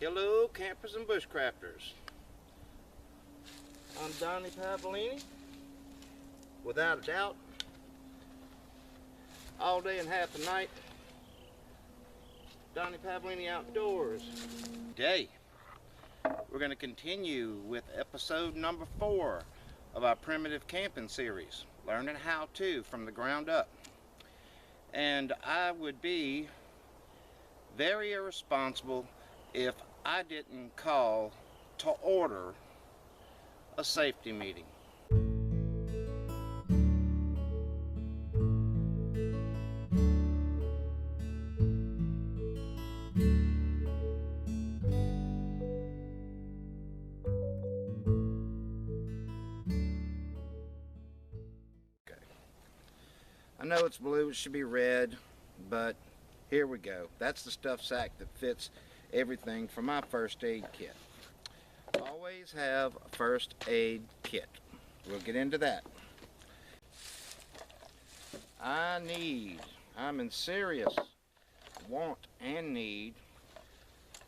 Hello campers and bushcrafters. I'm Donnie Pavlini. Without a doubt, all day and half the night, Donnie Pavlini Outdoors. Today, we're going to continue with episode number 4 of our primitive camping series, learning how to from the ground up. And I would be very irresponsible if I didn't call to order a safety meeting. Okay. I know it's blue, it should be red, but here we go. That's the stuff sack that fits everything for my first aid kit. Always have a first aid kit. We'll get into that. I'm in serious want and need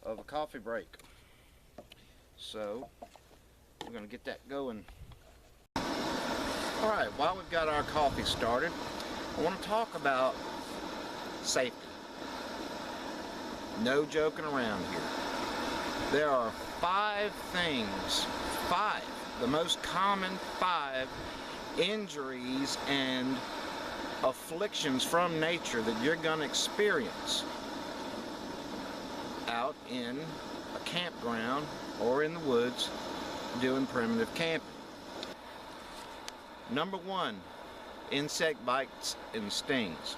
of a coffee break. So we're going to get that going. Alright, while we've got our coffee started, I want to talk about safety. No joking around here. There are 5 things, the most common 5 injuries and afflictions from nature that you're going to experience out in a campground or in the woods doing primitive camping. Number 1, insect bites and stings.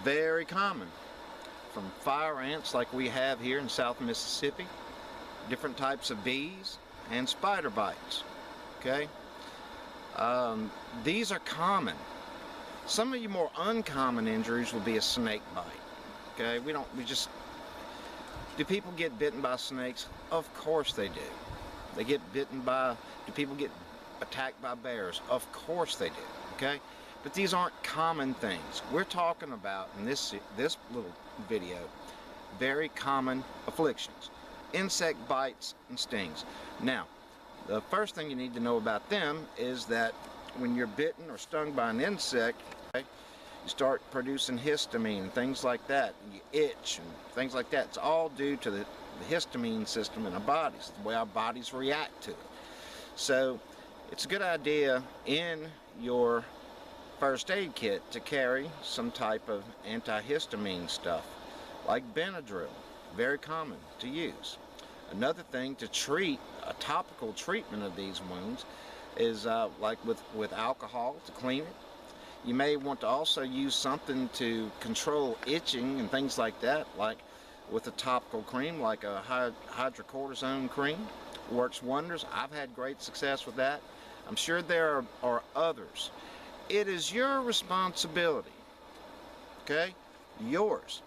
Very common. From fire ants like we have here in South Mississippi, different types of bees, and spider bites. Okay, these are common. Some of your more uncommon injuries will be a snake bite. Okay, do people get bitten by snakes? Of course they do. Do people get attacked by bears? Of course they do. Okay, but these aren't common things. We're talking about in this little video very common afflictions, insect bites and stings. Now, the first thing you need to know about them is that when you're bitten or stung by an insect, okay, you start producing histamine and things like that, and you itch and things like that. It's all due to the histamine system in our bodies, the way our bodies react to it. So it's a good idea in your first aid kit to carry some type of antihistamine stuff like Benadryl, very common to use. Another thing to treat, a topical treatment of these wounds is like with alcohol to clean it. You may want to also use something to control itching and things like that, like with a topical cream like a hydrocortisone cream. Works wonders. I've had great success with that. I'm sure there are others. It is your responsibility, okay? Yours,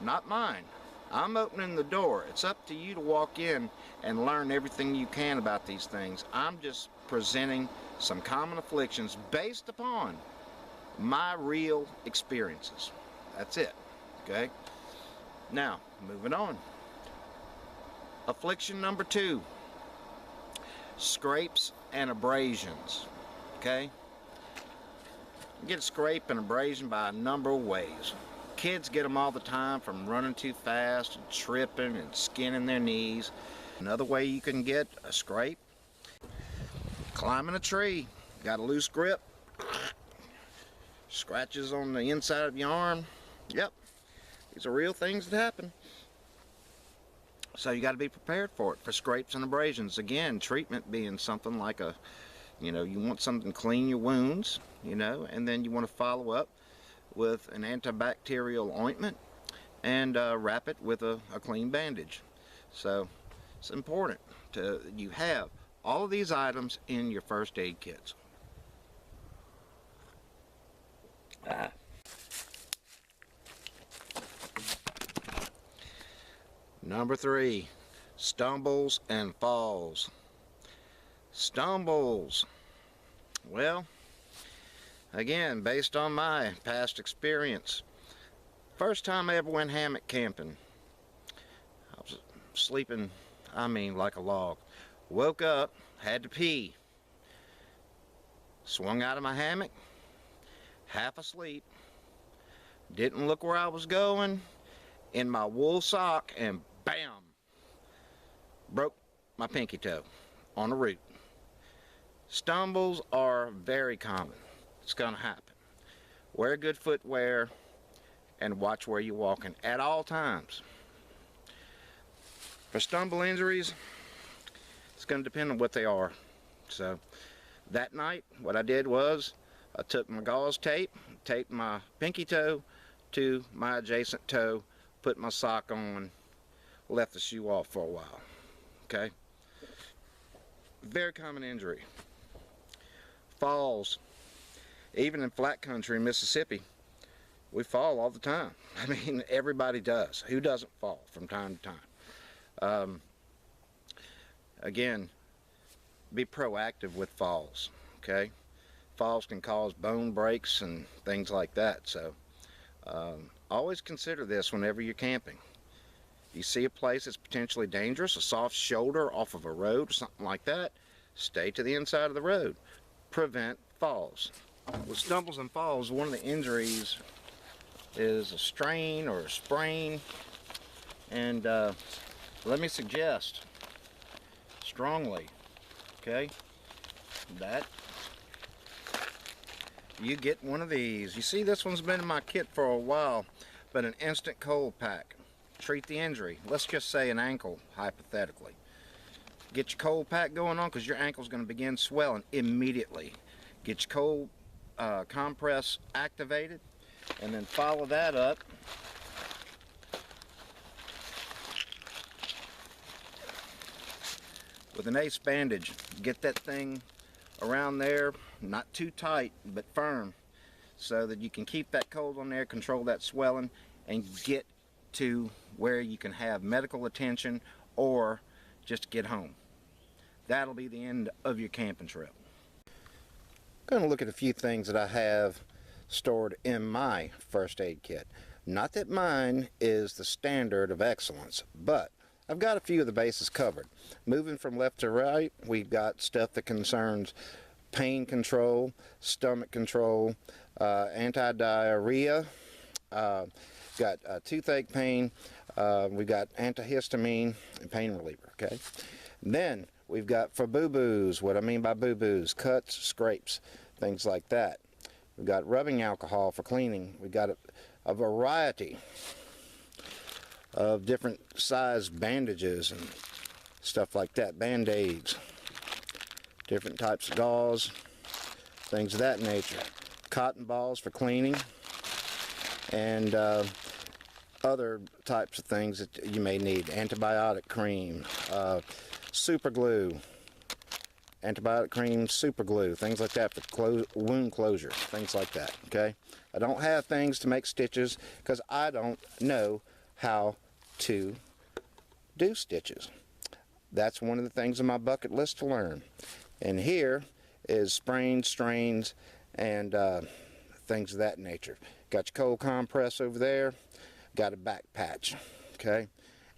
not mine. I'm opening the door. It's up to you to walk in and learn everything you can about these things. I'm just presenting some common afflictions based upon my real experiences. That's it, okay? Now, moving on. Affliction number 2, scrapes and abrasions, okay? You get a scrape and abrasion by a number of ways. Kids get them all the time from running too fast and tripping and skinning their knees. Another way you can get a scrape, climbing a tree, got a loose grip, scratches on the inside of your arm. Yep, these are real things that happen. So you got to be prepared for it, for scrapes and abrasions. Again, treatment being something like you want something to clean your wounds, and then you want to follow up with an antibacterial ointment and wrap it with a clean bandage. So it's important you have all of these items in your first aid kits. Number 3, stumbles and falls. Stumbles. Well, again, based on my past experience, first time I ever went hammock camping, I was sleeping, I mean, like a log. Woke up, had to pee. Swung out of my hammock, half asleep. Didn't look where I was going. In my wool sock, and bam! Broke my pinky toe on a root. Stumbles are very common. It's gonna happen. Wear good footwear and watch where you're walking at all times. For stumble injuries, it's gonna depend on what they are. So that night, what I did was I took my gauze tape, taped my pinky toe to my adjacent toe, put my sock on, left the shoe off for a while. Okay? Very common injury. Falls. Even in flat country in Mississippi, we fall all the time. I mean, everybody does. Who doesn't fall from time to time? Again, be proactive with falls. Okay? Falls can cause bone breaks and things like that. So always consider this whenever you're camping. You see a place that's potentially dangerous, a soft shoulder off of a road or something like that, stay to the inside of the road. Prevent falls. With stumbles and falls, one of the injuries is a strain or a sprain, and let me suggest strongly, okay, that you get one of these. You see, this one's been in my kit for a while, but an instant cold pack. Treat the injury. Let's just say an ankle, hypothetically. Get your cold pack going on, because your ankle's going to begin swelling immediately. Get your cold compress activated, and then follow that up with an ace bandage. Get that thing around there, not too tight but firm, so that you can keep that cold on there, control that swelling, and get to where you can have medical attention or just get home. That'll be the end of your camping trip. I'm going to look at a few things that I have stored in my first aid kit. Not that mine is the standard of excellence, but I've got a few of the bases covered. Moving from left to right, we've got stuff that concerns pain control, stomach control, anti-diarrhea, got toothache pain, we've got antihistamine and pain reliever, okay? Then we've got for boo-boos. What I mean by boo-boos: cuts, scrapes, things like that. We've got rubbing alcohol for cleaning. We've got a variety of different size bandages and stuff like that, band-aids, different types of gauze, things of that nature, cotton balls for cleaning, and other types of things that you may need. Antibiotic cream, super glue, antibiotic cream, super glue, things like that for wound closure, things like that. Okay, I don't have things to make stitches because I don't know how to do stitches. That's one of the things on my bucket list to learn. And here is sprains, strains, and things of that nature. Got your cold compress over there, got a back patch, okay,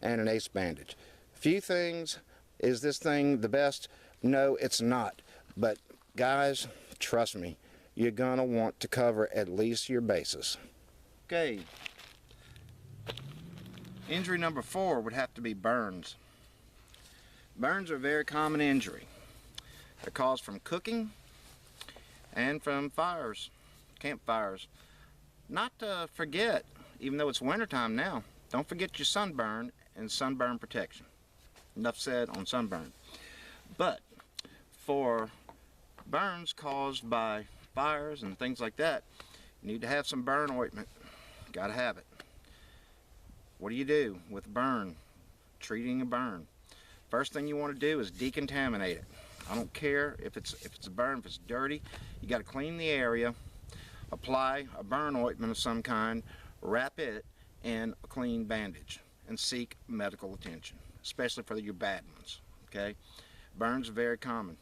and an ace bandage. A few things. Is this thing the best? No, it's not. But guys, trust me, you're gonna want to cover at least your bases. Okay. Injury number 4 would have to be burns. Burns are a very common injury. They're caused from cooking and from fires, campfires. Not to forget, even though it's wintertime now, don't forget your sunburn and sunburn protection. Enough said on sunburn. But for burns caused by fires and things like that, you need to have some burn ointment. Gotta have it. What do you do with burn? Treating a burn. First thing you want to do is decontaminate it. I don't care if it's a burn, if it's dirty. You got to clean the area, apply a burn ointment of some kind, wrap it in a clean bandage, and seek medical attention, especially for your bad ones. Okay, burns are very common.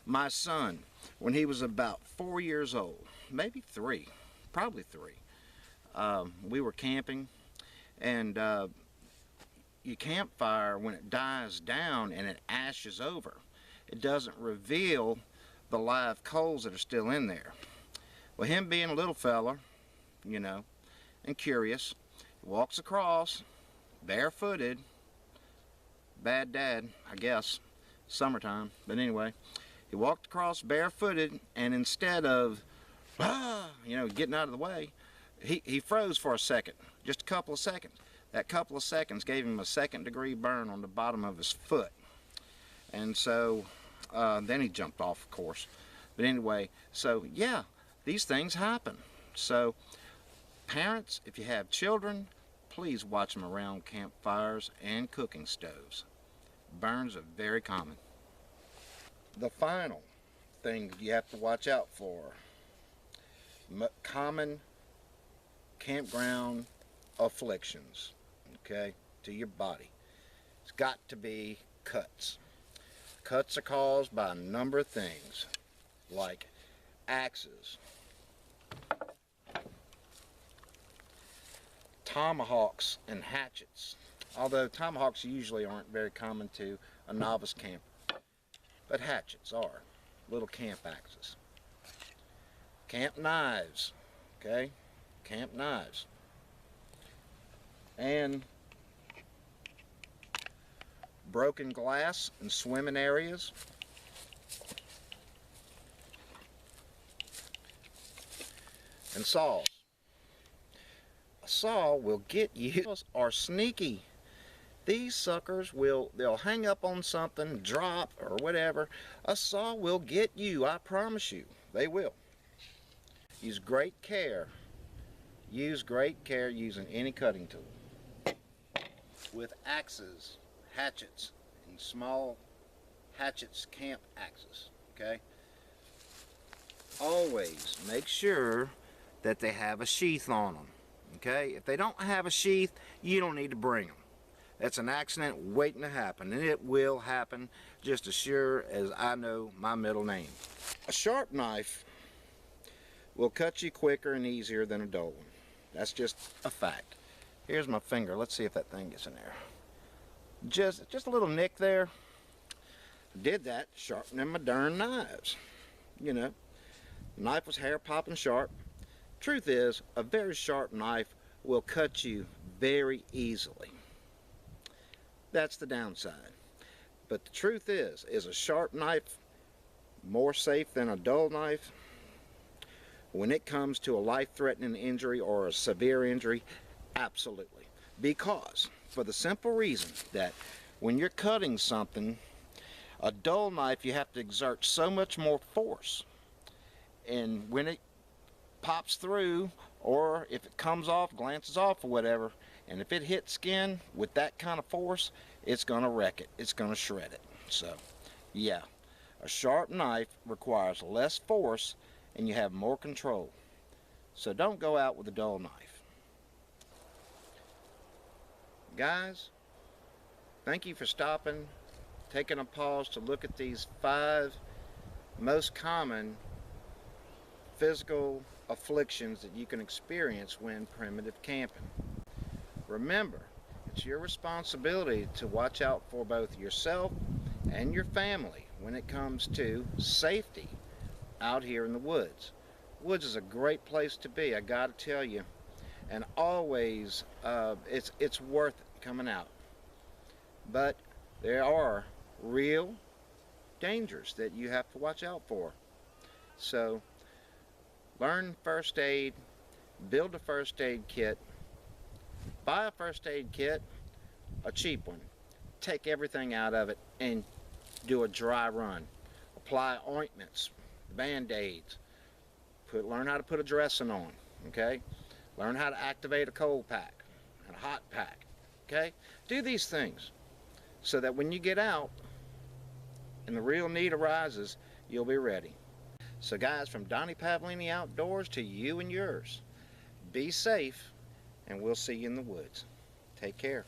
My son, when he was about 4 years old, maybe 3, probably 3, we were camping, and your campfire, when it dies down and it ashes over, it doesn't reveal the live coals that are still in there. Well, him being a little fella, you know, and curious, he walks across barefooted. Bad dad, I guess, summertime, but anyway, he walked across barefooted, and instead of you know, getting out of the way, he froze for a second, just a couple of seconds. That couple of seconds gave him a 2nd-degree burn on the bottom of his foot. And so then he jumped off, of course. But anyway, so yeah, these things happen. So parents, if you have children, please watch them around campfires and cooking stoves. Burns are very common. The final thing you have to watch out for: common campground afflictions, okay, to your body. It's got to be cuts. Cuts are caused by a number of things, like axes, tomahawks, and hatchets. Although tomahawks usually aren't very common to a novice camper, but hatchets are. Little camp axes. Camp knives, okay? Camp knives. And broken glass in swimming areas. And saws. A saw will get you. Saws are sneaky. These suckers they'll hang up on something, drop, or whatever. A saw will get you, I promise you. They will. Use great care. Use great care using any cutting tool. With axes, hatchets, and small hatchets, camp axes, okay? Always make sure that they have a sheath on them, okay? If they don't have a sheath, you don't need to bring them. That's an accident waiting to happen, and it will happen just as sure as I know my middle name. A sharp knife will cut you quicker and easier than a dull one. That's just a fact. Here's my finger. Let's see if that thing gets in there. Just a little nick there. Did that sharpening my darn knives. You know, the knife was hair popping sharp. Truth is, a very sharp knife will cut you very easily. That's the downside. But the truth is a sharp knife more safe than a dull knife when it comes to a life-threatening injury or a severe injury? Absolutely. Because, for the simple reason that when you're cutting something, a dull knife, you have to exert so much more force. And when it pops through, or if it comes off, glances off or whatever, and if it hits skin with that kind of force, it's going to wreck it. It's going to shred it. So, yeah, a sharp knife requires less force and you have more control. So don't go out with a dull knife. Guys, thank you for stopping, taking a pause to look at these 5 most common physical afflictions that you can experience when primitive camping. Remember, it's your responsibility to watch out for both yourself and your family when it comes to safety out here in the woods. Woods is a great place to be, I gotta tell you, and always it's worth it coming out. But there are real dangers that you have to watch out for. So learn first aid, build a first aid kit, buy a first aid kit, a cheap one, take everything out of it and do a dry run. Apply ointments, band-aids, learn how to put a dressing on, okay? Learn how to activate a cold pack and a hot pack, okay? Do these things so that when you get out and the real need arises, you'll be ready. So guys, from Donnie Pavlini Outdoors to you and yours, be safe, and we'll see you in the woods. Take care.